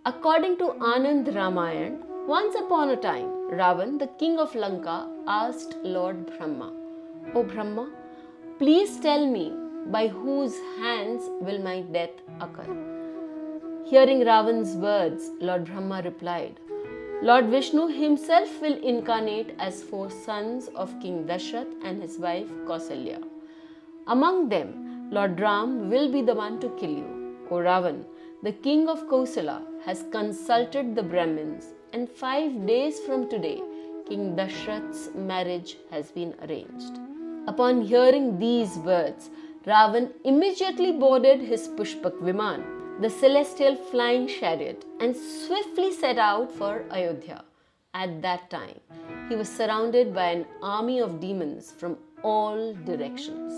According to Anand Ramayana, once upon a time, Ravan, the king of Lanka, asked Lord Brahma, "O Brahma, please tell me by whose hands will my death occur?" Hearing Ravan's words, Lord Brahma replied, "Lord Vishnu himself will incarnate as 4 sons of King Dasharath and his wife Kaushalya. Among them, Lord Ram will be the one to kill you. O Ravan, the king of Kausala has consulted the Brahmins, and 5 days from today, King Dasharath's marriage has been arranged." Upon hearing these words, Ravan immediately boarded his Pushpak Viman, the celestial flying chariot, and swiftly set out for Ayodhya. At that time, he was surrounded by an army of demons from all directions.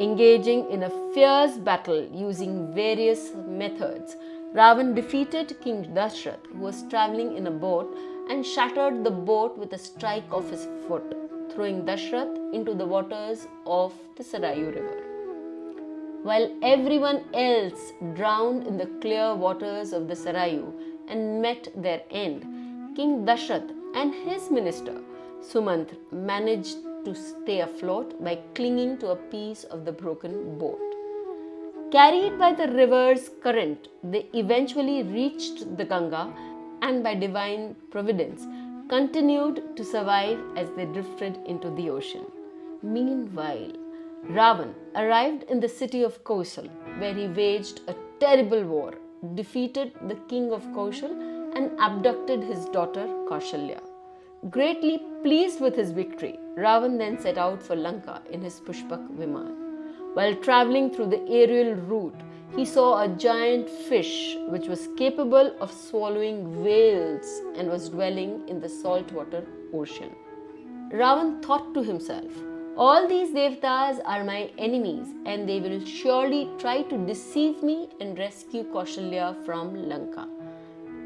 Engaging in a fierce battle using various methods, Ravan defeated King Dasharath, who was traveling in a boat, and shattered the boat with a strike of his foot, throwing Dasharath into the waters of the Sarayu river. While everyone else drowned in the clear waters of the Sarayu and met their end, King Dasharath and his minister Sumantra managed to stay afloat by clinging to a piece of the broken boat. Carried by the river's current, they eventually reached the Ganga and by divine providence continued to survive as they drifted into the ocean. Meanwhile, Ravan arrived in the city of Kausal, where he waged a terrible war, defeated the king of Kausal, and abducted his daughter Kaushalya. Greatly pleased with his victory, Ravan then set out for Lanka in his Pushpak Viman. While traveling through the aerial route, he saw a giant fish which was capable of swallowing whales and was dwelling in the saltwater ocean. Ravan thought to himself, "All these devatas are my enemies, and they will surely try to deceive me and rescue Kaushalya from Lanka.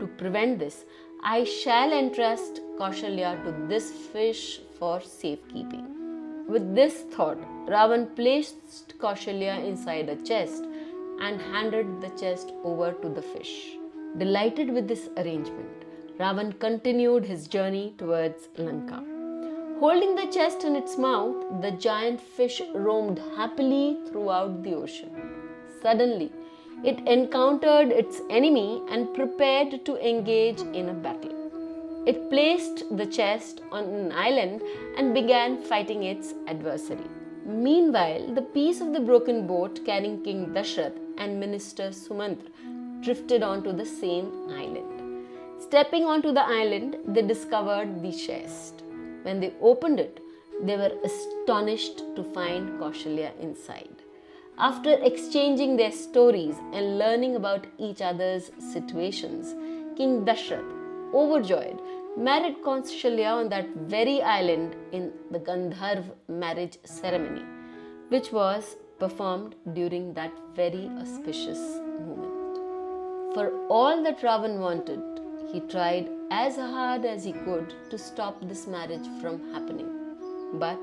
To prevent this, I shall entrust Kaushalya to this fish for safekeeping." With this thought, Ravan placed Kaushalya inside a chest and handed the chest over to the fish. Delighted with this arrangement, Ravan continued his journey towards Lanka. Holding the chest in its mouth, the giant fish roamed happily throughout the ocean. Suddenly, it encountered its enemy and prepared to engage in a battle. It placed the chest on an island and began fighting its adversary. Meanwhile, the piece of the broken boat carrying King Dasharath and Minister Sumantra drifted onto the same island. Stepping onto the island, they discovered the chest. When they opened it, they were astonished to find Kaushalya inside. After exchanging their stories and learning about each other's situations, King Dasharath, overjoyed, married Kaushalya on that very island in the Gandharv marriage ceremony, which was performed during that very auspicious moment. For all that Ravan wanted, he tried as hard as he could to stop this marriage from happening. But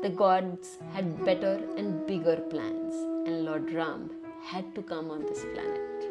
the gods had better and bigger plans, and Lord Ram had to come on this planet.